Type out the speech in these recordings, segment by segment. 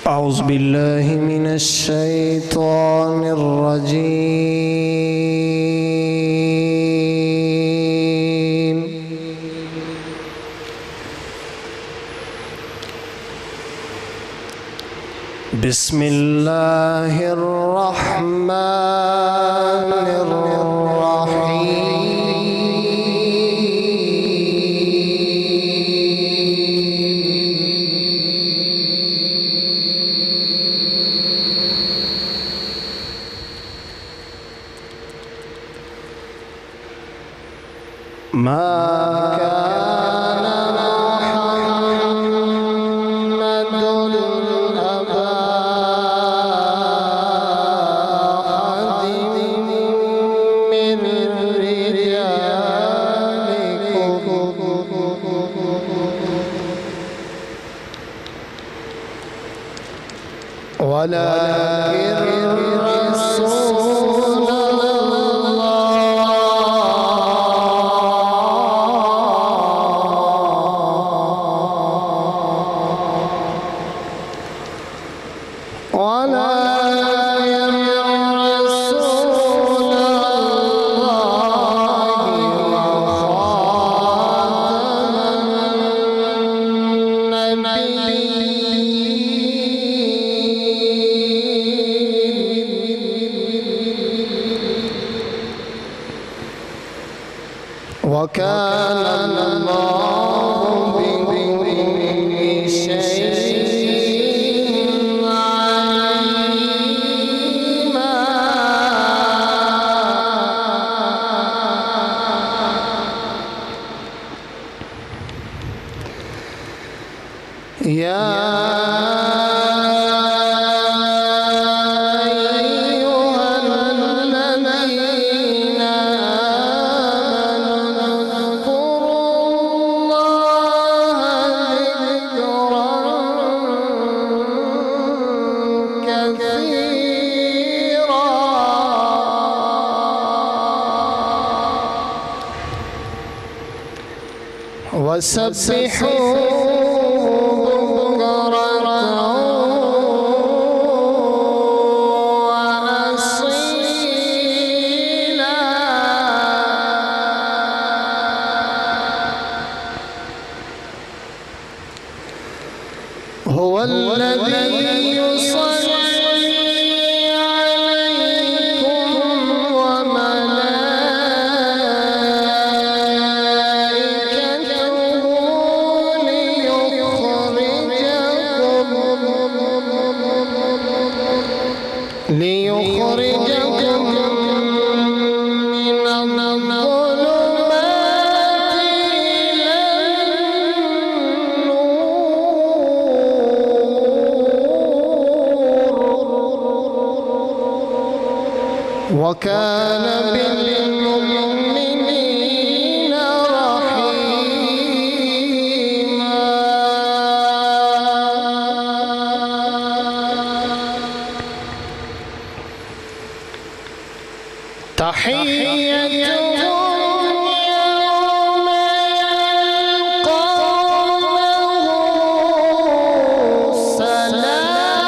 أعوذ بالله من الشيطان الرجيم. بسم الله الرحمن الرحيم. ما كان محمد أبا أحد من رجالكم ولكن رسول وكان الله بكل شيء عليما. يا وسبحوا بكرة وأصيلا. هو الذي يصلي ليخرجكم من الظلمات إلى النور وكان بالمؤمنين رحيما. تحيتهم يوم يلقونه سلام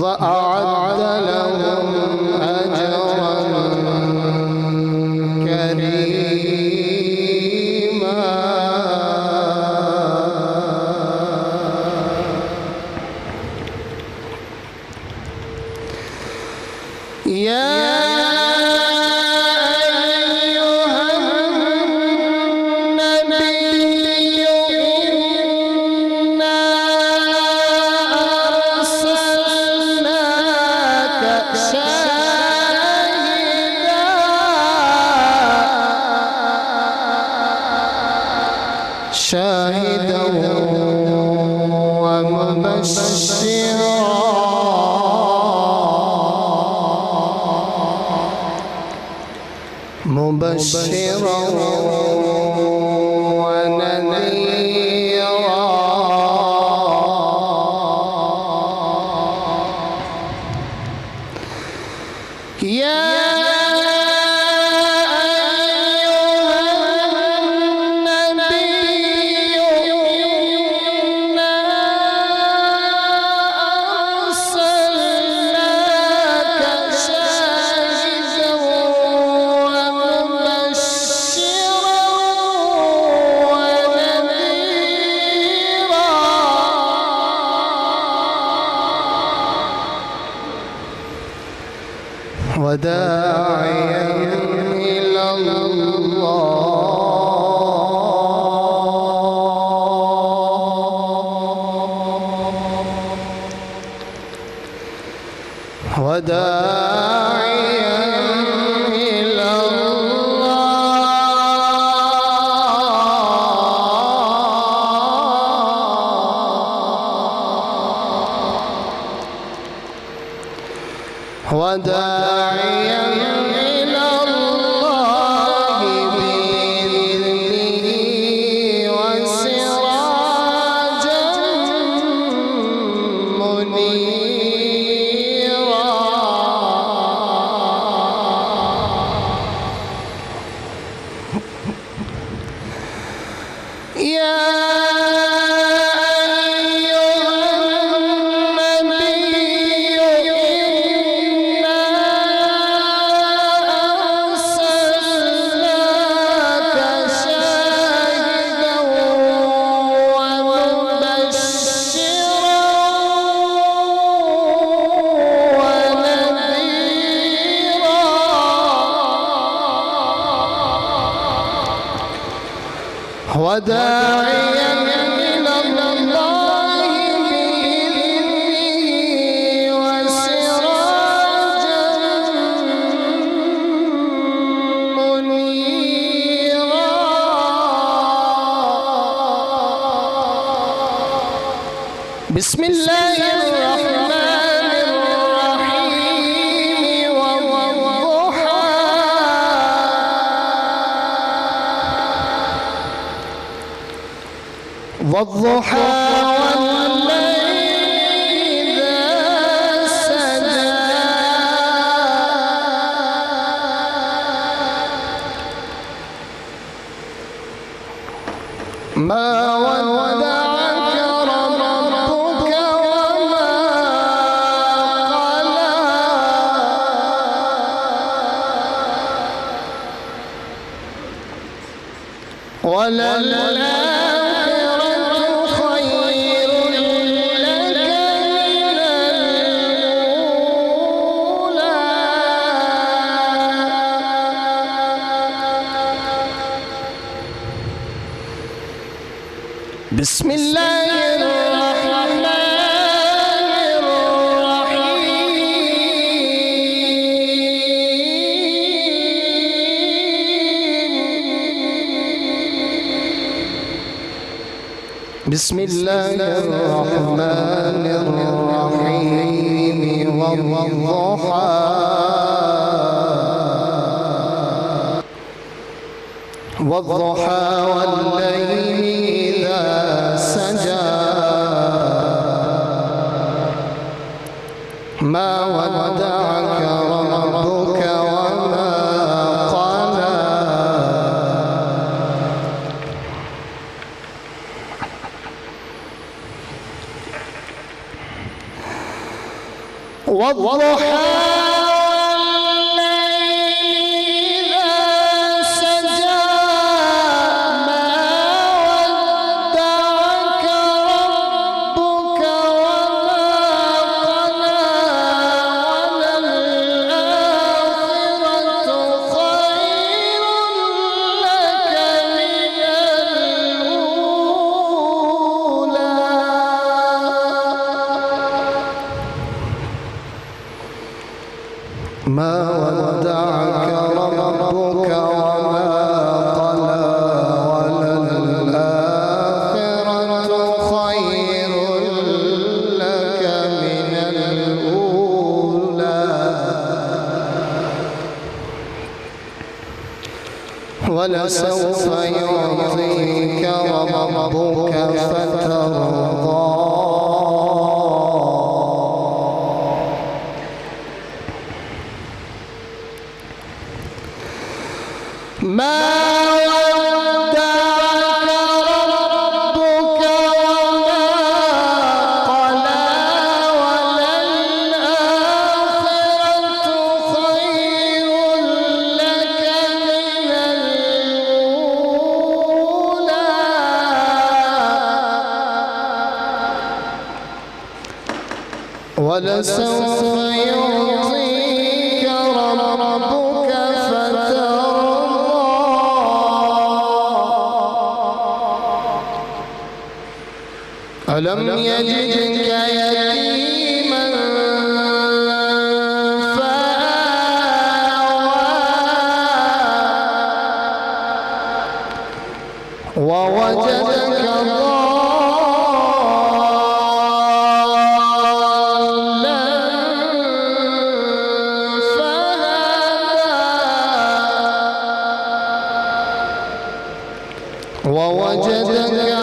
وأعد لهم أجرا كريما. يا أيها النبي إنا أرسلناك شاهدا ومبشرا ونذيرا. يا وداعيا إلى الله وداعيا إلى الله وداعيا إلى الله بإذنه وسراجا منيرا يا وداعيا إلى الله بإذنه وسراجا منيرا بسم الله الرحمن الرحيم والضحى والليل إذا سجى ما ودعك ربك وما قلى وللآخرة خير لك من الأولى بسم الله الرحمن الرحيم بسم الله الرحمن الرحيم والضحى والضحى والليل إذا سجى ما ودعك ربك وما قلى والضحى والليل إذا سجى ما ودعك ربك وما قلى وللآخرة خير لك من الأولى ما ودعك ربك وما قلى وللآخرة خير لك من الأولى ولسوف يعطيك ربك فترضى ما ودعك ربك وما قلى وللآخرة خير لك من الأولى ولسوف يعطيك ربك ألم يجدك يتيما فآوى ووجدك ضالا فهدى ووجدك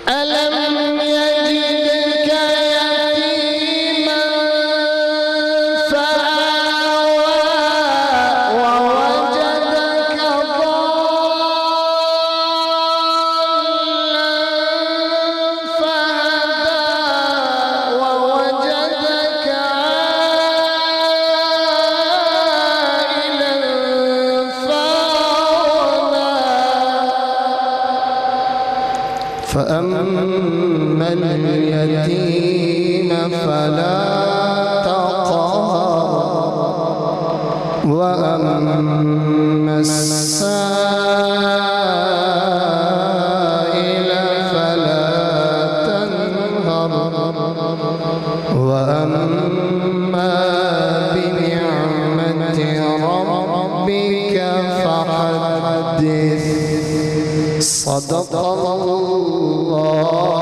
ألم يجدك يتيما فآوى ووجدك ضالا فهدى ووجدك عائلا فأغنى فأما اليتيم فلا تقهر وأما السائل فلا تنهر وأما بنعمة ربك فحدث. صدق الله